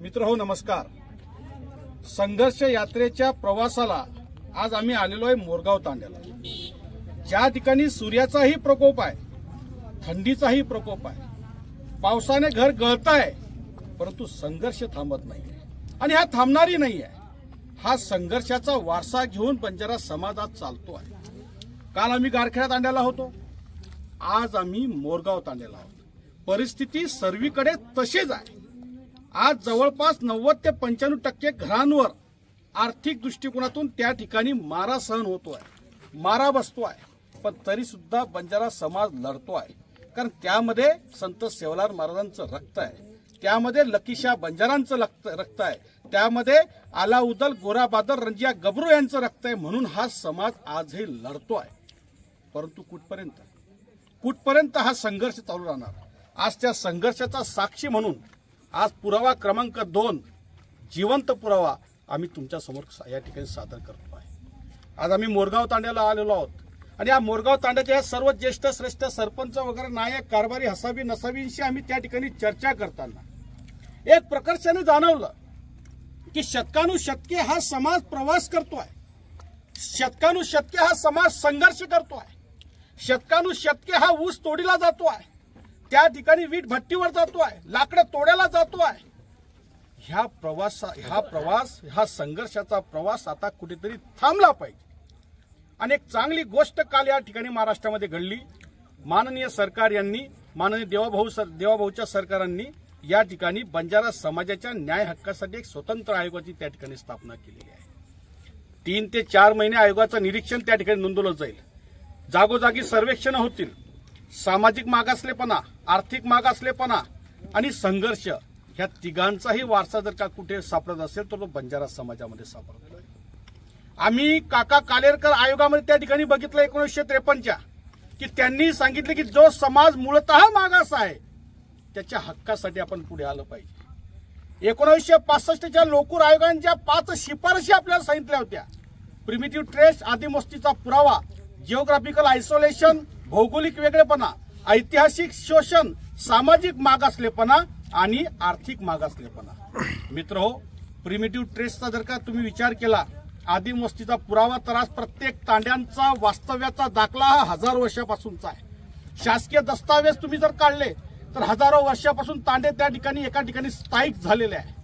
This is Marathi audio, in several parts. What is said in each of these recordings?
मित्र हो नमस्कार। संघर्ष यात्रेच्या प्रवासाला आज आम्ही आलेलो आहे मोरगाव तांड्याला, ज्या ठिकाणी सूर्याचाही प्रकोप आहे, थंडीचाही प्रकोप आहे, पावसाने घर गळताय, परंतु संघर्ष थांबत नाहीये आणि हा थांबणारी नाहीये। हा संघर्षाचा वारसा घेऊन बंजारा समाजात चालतो आहे। काल आम्ही गारखेडा तांड्याला होतो, आज आम्ही मोरगाव तांड्याला आहोत। परिस्थिती सर्वीकडे तशीच आहे। आज जवळपास 90 ते 95% घरांवर आर्थिक दृष्टिकोनातून त्या ठिकाणी मारा सहन होतो आहे, मारा बसतो आहे, पण तरी सुद्धा बंजारा समाज लढतो आहे। कारण त्यामध्ये संत सेवालाल महाराजांचं रक्त आहे, त्यामध्ये लकीशा बंजारांचं रक्त आहे, त्यामध्ये आलाउद्दल गोरा बादल रंजिया गबरू यांचं रक्त आहे। म्हणून हा समाज आजही लढतो आहे। परंतु कुठपर्यंत हा संघर्ष चालू राहणार? आज त्या संघर्षाचा साक्षी म्हणून आज पुरावा क्रमांक 2 जिवंत पुरावा आम्ही तुमच्या समोर या ठिकाणी सादर करतो आहे। आज आम्ही मोरगाव तांड्याला आलेलो आहोत आणि या मोरगाव तांड्याच्या या सर्व ज्येष्ठ श्रेष्ठ सरपंच वगैरे नायक कारभारी हसाबी नसाबींशी आम्ही त्या ठिकाणी चर्चा करताना एक प्रकर्षाने जाणवलं की शतकानुशतके हा समाज प्रवास करतोय, शतकानुशतके हा समाज संघर्ष करतोय, शतकानुशतके हा ऊस तोडीला जातोय, त्या ठिकाणी वीट भट्टीवर जातोय, लाकडं तोड्याला जातोय। हा संघर्षाचा प्रवास आता कुठेतरी थांबला पाहिजे। आणि एक चांगली गोष्ट काल या ठिकाणी महाराष्ट्रामध्ये घडली। माननीय सरकार यांनी, माननीय देवाभाऊच्या सरकारांनी या ठिकाणी बंजारा समाजाच्या न्याय हक्कासाठी एक स्वतंत्र आयोगाची त्या ठिकाणी स्थापना केलेली आहे। 3 ते 4 महिने आयोगाचं निरीक्षण त्या ठिकाणी नोंदवलं जाईल, जागोजागी सर्वेक्षण होतील। सामाजिक मागासलेपणा, आर्थिक मागासलेपणा आणि संघर्ष ह्या तिघांचाही वारसा जर का कुठे सापडत असेल तर तो बंजारा समाजामध्ये सापडतोय। आम्ही काका कालेरकर आयोगामध्ये त्या ठिकाणी बघितलं 1953च्या की त्यांनी सांगितले की जो समाज मूळतः मागास आहे त्याच्या हक्कासाठी आपण पुढे आलं पाहिजे। 1965च्या लोकूर आयोगाने ज्या 5 शिफारशी आपल्याला सांगितल्या होत्या, प्रिमिटिव्ह ट्रेस, आदिमवस्तीचा पुरावा, जिओग्राफिकल आयसोलेशन, भौगोलिक वेगळेपणा, ऐतिहासिक शोषण, सामाजिक मागासलेपणा आणि आर्थिक मागासलेपणा। मित्रहो, प्रिमिटिव्ह ट्रेसचा जर का तुम्ही विचार केला, आदिमवस्तीचा पुरावा तर आज प्रत्येक तांड्यांचा वास्तव्याचा दाखला हा हजारो वर्षापासूनचा आहे। शासकीय दस्तावेज तुम्ही जर काढले तर हजारो वर्षापासून तांडे त्या ठिकाणी एका ठिकाणी स्थायिक झालेले आहे।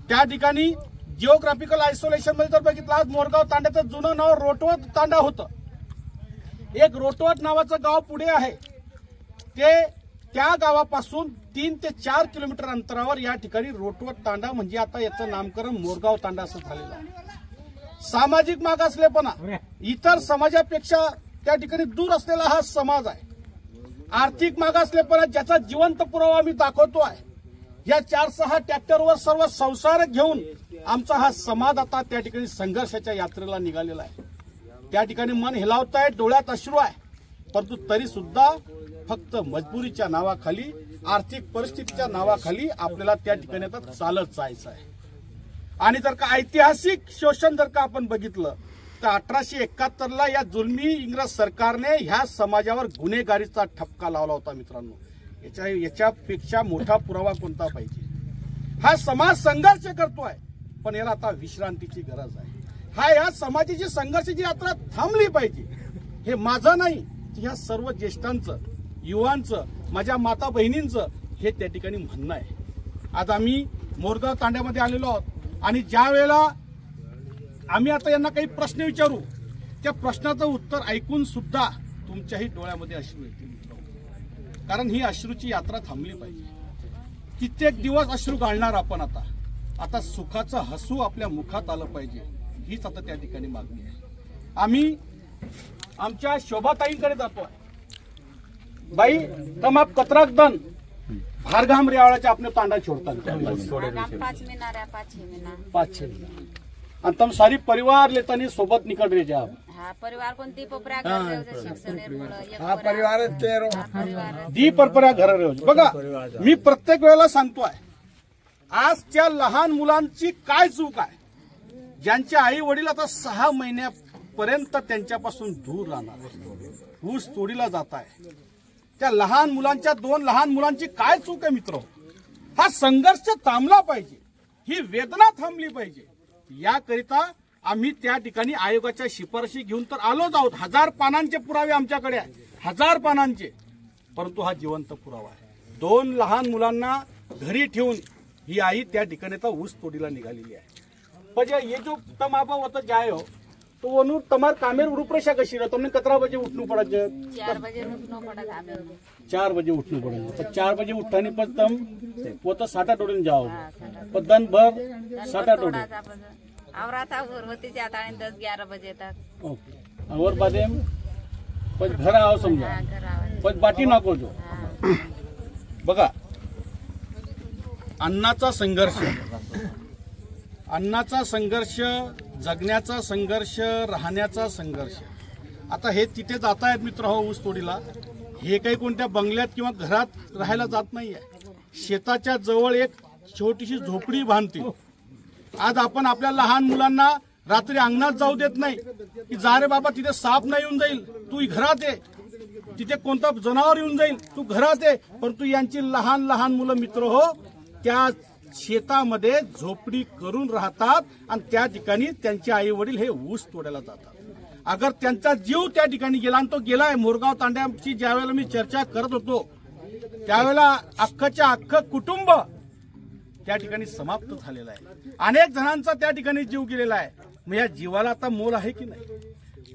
त्या ठिकाणी जिओग्राफिकल आयसोलेशन मध्ये जर बघितलं, आज मोरगाव तांड्याचं जुनं नाव रोटवत तांडा होतं। एक रोटवत नावाचं गाव पुढे आहे, त्या गावापासून 3 ते 4 किलोमीटर अंतरावर या ठिकाणी रोटवत तांडा म्हणजे आता याचं नामकरण मोरगाव तांडा असं झालेलं आहे। सामाजिक मागासलेपणा, इतर समाजापेक्षा त्या ठिकाणी दूर असलेला हा समाज आहे। आर्थिक मागासलेपणा ज्याचा जिवंत पुरावा आम्ही दाखवतोय। या 4-6 ट्रॅक्टरवर सर्व संसार घेऊन आमचा हा समाज आता त्या ठिकाणी संघर्षाच्या यात्रेला निघालेला आहे। त्या ठिकाणी मन हेलावताय, डोळ्यात अश्रू आहे, परंतु तरी सुद्धा फक्त मजबुरीच्या नावाखाली, आर्थिक परिस्थितीच्या नावाखाली आपल्याला त्या ठिकाणी आता चालत जायचं आहे। आणि जर का ऐतिहासिक शोषण जर का आपण बघितलं तर 1871ला या जुलमी इंग्रज सरकारने ह्या समाजावर गुन्हेगारीचा ठपका लावला होता। मित्रांनो, याच्यापेक्षा मोठा पुरावा कोणता पाहिजे? हा समाज संघर्ष करतोय, पण याला आता विश्रांतीची गरज आहे। या समाजाची संघर्षाची यात्रा थांबली पाहिजे। हे माझं नाही, ह्या सर्व ज्येष्ठांचं, युवांचं, माझ्या माता बहिणींचं हे त्या ठिकाणी म्हणणं आहे। आज आम्ही मोरगाव तांड्यामध्ये आलेलो आहोत आणि ज्या वेळेला आम्ही आता यांना काही प्रश्न विचारू, त्या प्रश्नाचं उत्तर ऐकून सुद्धा तुमच्याही डोळ्यामध्ये अश्रू येतील। कारण ही अश्रूची यात्रा थांबली पाहिजे। कित्येक दिवस अश्रू गाळणार आपण आता सुखाचं हसू आपल्या मुखात आलं पाहिजे, हीच आता त्या ठिकाणी मागणी आहे। आम्ही आमच्या शोभाताईंकडे जातोय। बाई, तम आप कतराक दन भारगाम रेवाळाच्या आपले तांडा छोड़ता 5 महीना आणि तम सारी परिवार लेतानी सोबत निकट रे जा। परिवार कोणती पपऱ्या घर शिक्षण परिवार दी परपऱ्या घर रे। बघा, मी प्रत्येक वेळेला सांगतोय, आज त्या लहान मुलांची काय चूक आहे? ज्यांचे आई वडील आता 6 महिन्यापर्यंत त्यांच्यापासून दूर राहणार, ऊस तोडीला जात आहे, त्या लहान मुलांच्या 2 लहान मुलांची काय चूक आहे? मित्र, हा संघर्ष थांबला पाहिजे। ही वेदना थांबली पाहिजे, याकरिता आम्ही त्या ठिकाणी आयोगाच्या शिफारशी घेऊन तर आलोच आहोत. 1000 पानांचे पुरावे आमच्याकडे आहे, 1000 पानांचे. परंतु हा जिवंत पुरावा आहे. 2 लहान मुलांना घरी ठेवून ही आई त्या ठिकाणी आता ऊस तोडीला निघालेली आहे. पण ये जो तमाबा होता जाए हो तो वो तमार कामेर रूपरेषा कशी रहो. तुमने कितना बजे उठना पड़ा? 4 बजे उठना पड़ा था हमें. 4 बजे उठना पड़ेगा. तो 4 बजे उठाने पर तुम वो तो 7-8 उड़ने जाओगे, पर दिन भर 7-8 उड़े आवरा था होती जाता है 10-11 बजे तक. ओके. और बादे पण घर आओ समजा, पण बाटी नको जो. बघा, अन्नाचा संघर्ष, जगण्याचा संघर्ष, राहण्याचा संघर्ष. आता हे तिथे जात आहेत मित्र हो ऊस तोडीला. हे काही कोणत्या बंगल्यात किंवा घरात राहायला जात नाहीये. शेताच्या जवळ एक छोटीशी झोपडी बांधतील. आज आपण आपल्या लहान मुलांना रात्री अंगणात जाऊ देत नाही की जा रे बाबा तिथे साप नाही येऊन जाईल, तू घरात ये. तिथे कोणता जनावर येऊन जाईल, तू घरात ये. परंतु यांची लहान लहान मुलं मित्र हो त्या शेतामध्ये झोपडी करून राहतात आणि त्या ठिकाणी त्यांचे आई वडील हे ऊस तोडायला जातात. अगर त्यांचा जीव त्या ठिकाणी गेला, आणि तो गेलाय. मोरगाव तांड्याची ज्यावेळेला मी चर्चा करत होतो त्यावेळेला अख्खच्या अख्खं कुटुंब त्या ठिकाणी समाप्त झालेलं आहे. अनेक जणांचा त्या ठिकाणी जीव गेलेला आहे. मग या जीवाला आता मोल आहे की नाही?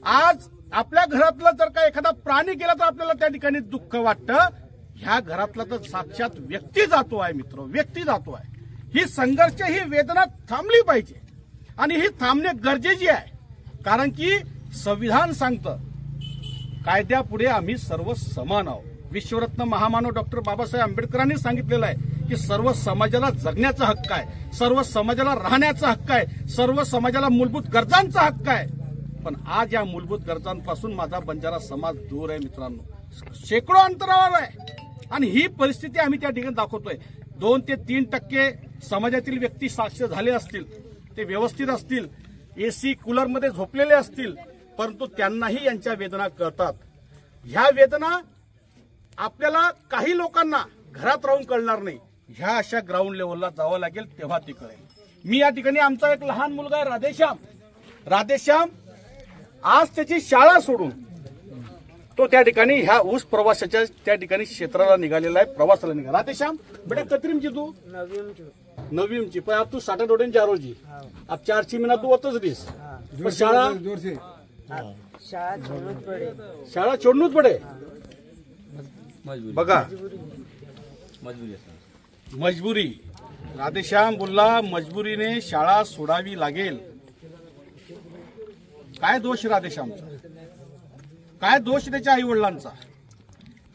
आज आपल्या घरातला जर का एखादा प्राणी गेला तर आपल्याला त्या ठिकाणी दुःख वाटतं. ह्या घरातला तर साक्षात व्यक्ती जातो आहे मित्र, व्यक्ती जातो आहे. ही संघर्ष, ही वेदना थांबली पाहिजे आणि ही थांबणे गरजेची आहे. कारण की संविधान सांगतं कायद्यापुढे आम्ही सर्व समान आहोत. विश्वरत्न महामानव डॉक्टर बाबासाहेब आंबेडकरांनी सांगितलेलं आहे की सर्व समाजाला जगण्याचा हक्क आहे, सर्व समाजाला राहण्याचा हक्क आहे, सर्व समाजाला मूलभूत गरजांचा हक्क आहे. पण आज या मूलभूत गरजांपासून माझा बंजारा समाज दूर आहे मित्रांनो, शेकडो अंतरावर आहे. आणि ही परिस्थिती आम्ही त्या ठिकाणी दाखवतोय. 2 ते 3% समाजातील व्यक्ती साक्ष झाले असतील, ते व्यवस्थित असतील, एसी कूलरमध्ये झोपलेले असतील, परंतु त्यांनाही यांच्या वेदना कळतात. ह्या वेदना आपल्याला काही लोकांना घरात राहून कळणार नाही. ह्या अशा ग्राउंड लेवलला जावं लागेल तेव्हा ती कळेल. मी या ठिकाणी आमचा एक लहान मुलगा राधेश्याम आज त्याची शाळा सोडून तो त्या ठिकाणी ह्या ऊस प्रवासाच्या त्या ठिकाणी क्षेत्राला निघालेला आहे, प्रवासाला निघाला. राधेश्याम बेटा कतरीमची तू नवीमची पण अब तू 7 डोडेन 4 जी अब 4 महिना तू होतच दिस. शाळा छोडणूच पडे. बघा मजबुरी. राधेश्याम बोलला मजबुरीने शाळा सोडावी लागेल. काय दोष राधेश्यामचा? काय दोष त्याच्या आई वडिलांचा?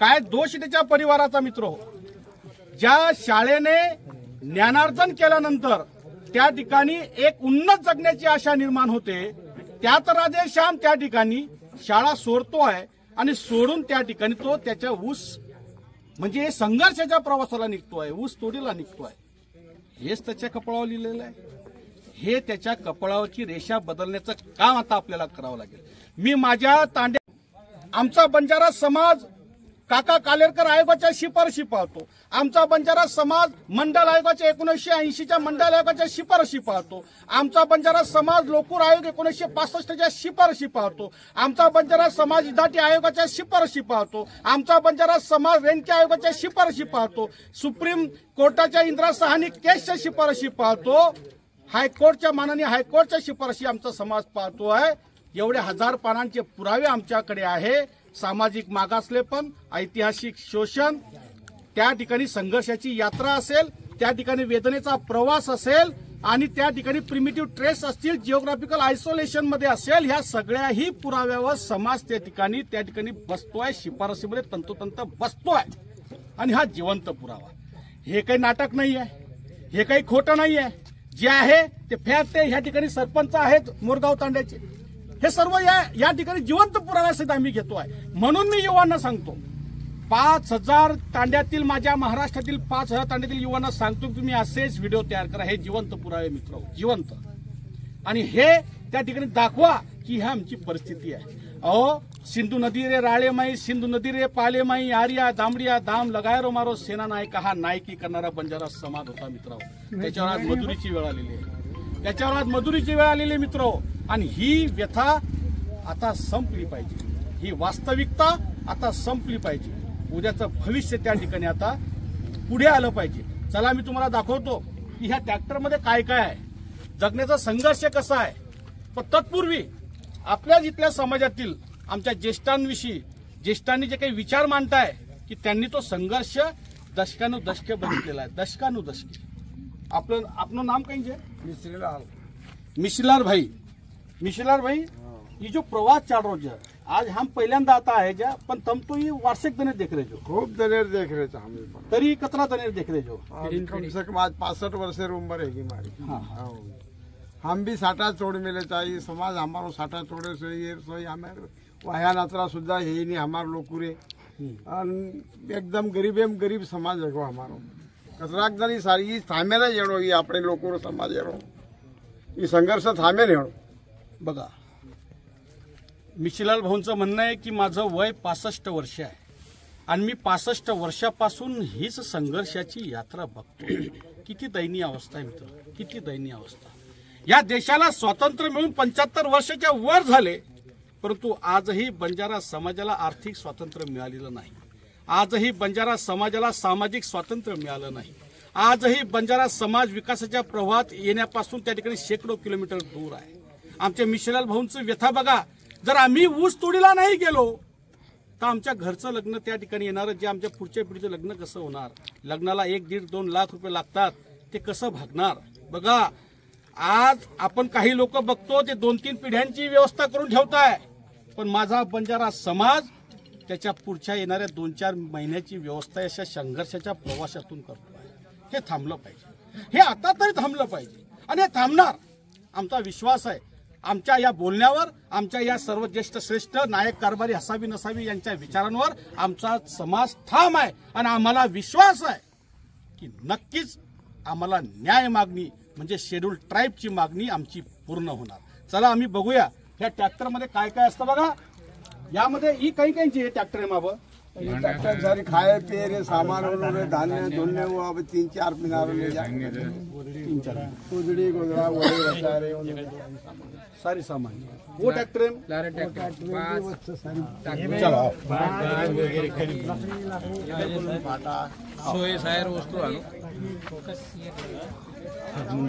काय दोष त्याच्या परिवाराचा? मित्र हो, ज्या शाळेने ज्ञानार्जन केल्यानंतर त्या ठिकाणी एक उन्नत जगण्याची आशा निर्माण होते, त्यात राधेश्याम त्या ठिकाणी शाळा सोडतो आहे आणि सोडून त्या ठिकाणी तो त्याच्या ऊस म्हणजे संघर्षाच्या प्रवासाला निघतोय, ऊस तोडीला निघतोय. हेच त्याच्या कपाळावर लिहिलेलं आहे. हे त्याच्या कपाळावरची रेषा बदलण्याचं काम आता आपल्याला करावं लागेल. मी माझ्या आमचा बंजारा समाज काका कालेरकर आयोगाच्या शिफारशी पाहतो. आमचा बंजारा समाज मंडल आयोगाच्या 1980च्या मंडल आयोगाच्या शिफारशी पाहतो. आमचा बंजारा समाज लोकूर आयोग 1965च्या शिफारशी पाहतो. आमचा बंजारा समाज इदाटी आयोगाच्या शिफारशी पाहतो. आमचा बंजारा समाज रेणके आयोगाच्या शिफारशी पाहतो. सुप्रीम कोर्टाच्या इंदिरा साहनी केसच्या शिफारशी पाहतो. हायकोर्टच्या माननीय हायकोर्टच्या शिफारशी आमचा समाज पाहतो आहे. एवढे 1000 पानांचे पुरावे आमच्याकडे आहे. सामाजिक मागासलेपण, ऐतिहासिक शोषण, त्या ठिकाणी संघर्षाची यात्रा असेल, त्या ठिकाणी वेदनेचा प्रवास असेल आणि त्या ठिकाणी प्रिमिटिव्ह ट्रेस असतील, जिओग्राफिकल आयसोलेशन मध्ये असेल, ह्या सगळ्याही पुराव्यावर समाज त्या ठिकाणी बसतोय, शिफारशीमध्ये तंतोतंत बसतोय. आणि हा जिवंत पुरावा. हे काही नाटक नाही आहे, हे काही खोटं नाही आहे. जे आहे ते फॅक्ट आहे. ह्या ठिकाणी सरपंच आहेत मोरगाव तांड्याचे. हे सर्व या ठिकाणी जिवंत पुराव्यासहित आम्ही घेतोय. म्हणून मी युवांना सांगतो, 5000 तांड्यातील माझ्या महाराष्ट्रातील 5000 तांड्यातील युवांना सांगतो तुम्ही असेच व्हिडिओ तयार करा. हे जिवंत पुरावे मित्र, जिवंत. आणि हे त्या ठिकाणी दाखवा की ही आमची परिस्थिती आहे. अहो सिंधू नदी रे राळे माई, सिंधू नदी रे पाले माई, आर्या दामडिया दाम लगायरो मारो सेना नायक, हा नायकी करणारा बंजारा समाज होता मित्रांनो. त्याच्यावर आज मजुरीची वेळ आलेली आहे, त्याच्यावर आज मजुरीची वेळ आलेली मित्र. आणि ही व्यथा आता संपली पाहिजे, ही वास्तविकता आता संपली पाहिजे. उद्याचं भविष्य त्या ठिकाणी आता पुढे आलं पाहिजे. चला मी तुम्हाला दाखवतो की ह्या ट्रॅक्टरमध्ये काय काय आहे, जगण्याचा संघर्ष कसा आहे. पण तत्पूर्वी आपल्या जिथल्या समाजातील आमच्या ज्येष्ठांविषयी, ज्येष्ठांनी जे काही विचार मांडताय की त्यांनी तो संघर्ष दशकानुदशके बघितलेला आहे, दशकानुदशके. आपलं नाम कहीं है? मिश्रीलाल भाई. मिश्रीलाल भाई, ये जो प्रवास चाल रहा है आज हम पहिल्यांदा आता आहे ज्या, पण तम तो ये वार्षिक दनेर देख रहे जो. खूब दनेर देख रहे थे हम. तरी कतरा दनेर देख रहे जो. कम से कम आज 65 वर्षेर उम्र है हमारी. हाँ. हम भी साटा छोड़ मिले चाहिए, समाज हमारो साटा छोड़े से ये सोई हमारे वाया नात्रा सुद्धा यही नहीं हमारे लोकुरे. एकदम गरीब समाज है हमारो. कसराक जरी सारी थांबेला येणो ही आपणे लोकुर समाज येणो, ही संघर्ष थांबे येणो. बघा, मिश्रीलाल भाऊंचं म्हणणं आहे की माझं वय 65 वर्ष आहे आणि मी 65 वर्षापासून हीच संघर्षाची यात्रा बघतो. किती दयनीय अवस्था आहे मित्र, किती दयनीय अवस्था. या देशाला स्वातंत्र्य मिळून 75 वर्षाच्या वर झाले, परंतु आजही बंजारा समाजाला आर्थिक स्वातंत्र्य मिळालेलं नाही. आजही बंजारा समाजाला सामाजिक स्वातंत्र्य मिळालं नाही. आजही बंजारा समाज विकासाच्या प्रवाहात येण्यापासून त्या ठिकाणी शेकडो किलोमीटर दूर आहे. आमच्या मिश्रीलाल भाऊंचं व्यथा बघा. जर आम्ही ऊस तोडीला नाही गेलो तर आमच्या घरचं लग्न त्या ठिकाणी येणारं, जे आमच्या पुढच्या पिढीचं लग्न कसं होणार. लग्नाला 1-1.5-2 लाख रुपये लागतात, ते कसं भागणार. बघा, आज आपण काही लोक बघतो ते 2-3 पिढ्यांची व्यवस्था करून ठेवताय, पण माझा बंजारा समाज त्याच्या पुढच्या येणाऱ्या 2-4 महिन्याची व्यवस्था अशा संघर्षाच्या प्रवासातून करतोय. हे थांबलं पाहिजे, हे आता तरी थांबलं पाहिजे आणि हे थांबणार. आमचा विश्वास आहे आमच्या या बोलण्यावर, आमच्या या सर्व ज्येष्ठ श्रेष्ठ नायक कारभारी हसावी नसावी यांच्या विचारांवर आमचा समाज ठाम आहे आणि आम्हाला विश्वास आहे की नक्कीच आम्हाला न्याय मागणी म्हणजे शेड्यूल ट्राईबची मागणी आमची पूर्ण होणार. चला आम्ही बघूया ह्या ट्रॅक्टरमध्ये काय काय असतं. बघा, यामध्ये ही काही काहींची ट्रॅक्टर आहे मावं. ट्रैक्टर सारी खाए पिए रे सामान उन्होंने धान्य धुलने वो अब 3-4 मीनारों ले जाएंगे. 3-4 कुदड़ी गोदड़ा वड़े बसारे सारी सामान वो ट्रॅक्टर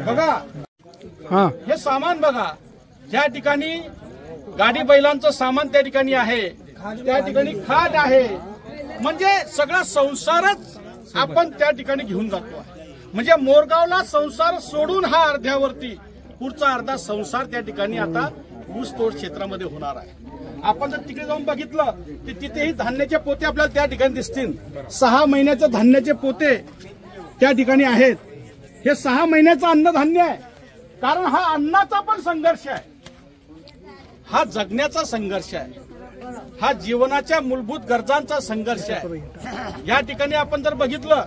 बघा. हाँ, हे सामान बघा, ज्या ठिकाणी गाडी बैलांचं सामान त्या ठिकाणी आहे, त्या ठिकाणी खाट आहे. म्हणजे सगळा संसारच आपण त्या ठिकाणी घेऊन जातो. म्हणजे मोरगावला संसार सोडून हा अर्ध्यावरती, पुढचा अर्धा संसार त्या ठिकाणी आता ऊसतोड क्षेत्रामध्ये होणार आहे. आपण जर तिकडे जाऊन बघितलं तर तिथेही धान्याचे पोते आपल्याला त्या ठिकाणी दिसतील. 6 महिन्याचे धान्याचे पोते त्या ठिकाणी आहेत. हे 6 महिन्याचं अन्नधान्य आहे, कारण हा अन्नाचा पण संघर्ष आहे, हा जगण्याचा संघर्ष आहे, हा जीवनाच्या मूलभूत गरजांचा संघर्ष आहे. या ठिकाणी आपण जर बघितलं,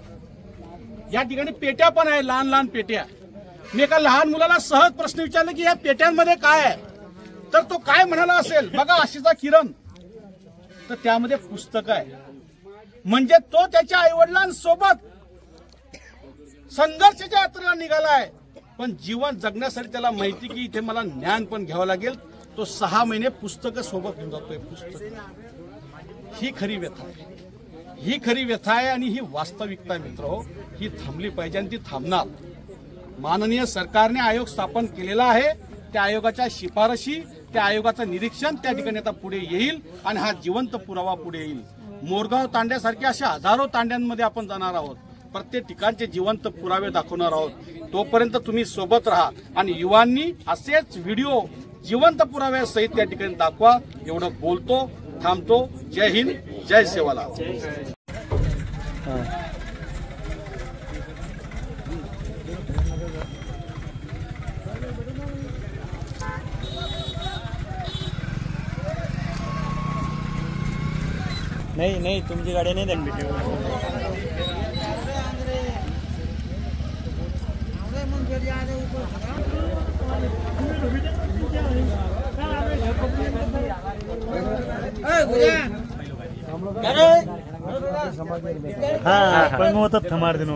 या ठिकाणी पेट्या पण आहे, लहान लहान पेट्या. मी एका लहान मुलाला सहज प्रश्न विचारला की या पेट्यांमध्ये काय आहे, तर तो काय म्हणाला असेल. बघा, आशीचा किरण, तर त्यामध्ये पुस्तक आहे. म्हणजे तो त्याच्या आईवडिलांसोबत संघर्षाच्या यात्रेला निघालाय, पण जीवन जगण्यासाठी त्याला माहिती की इथे मला ज्ञान पण घ्यावं लागेल. तो 6 महिने पुस्तकं सोबत घेऊन जातोय. पुस्तक ही खरी व्यथा आहे, ही खरी व्यथा आहे आणि ही वास्तविकता मित्र ही थांबली पाहिजे आणि ती थांबणार. माननीय सरकारने आयोग स्थापन केलेला आहे. त्या आयोगाच्या शिफारशी, त्या आयोगाचं निरीक्षण त्या ठिकाणी आता पुढे येईल आणि हा जिवंत पुरावा पुढे येईल. मोरगाव तांड्यासारख्या अशा हजारो तांड्यांमध्ये आपण जाणार आहोत, प्रत्येक ठिकाणचे जिवंत पुरावे दाखवणार आहोत. तोपर्यंत तुम्ही सोबत राहा आणि युवांनी असेच व्हिडिओ जिवंत पुराव्यासहित त्या ठिकाणी दाखवा. एवढं बोलतो, थांबतो. जय हिंद, जय सेवालाल. नहीं नहीं, तुमची गाडी नाही द्या भेटे. हाँ पण वो तो थमार दिन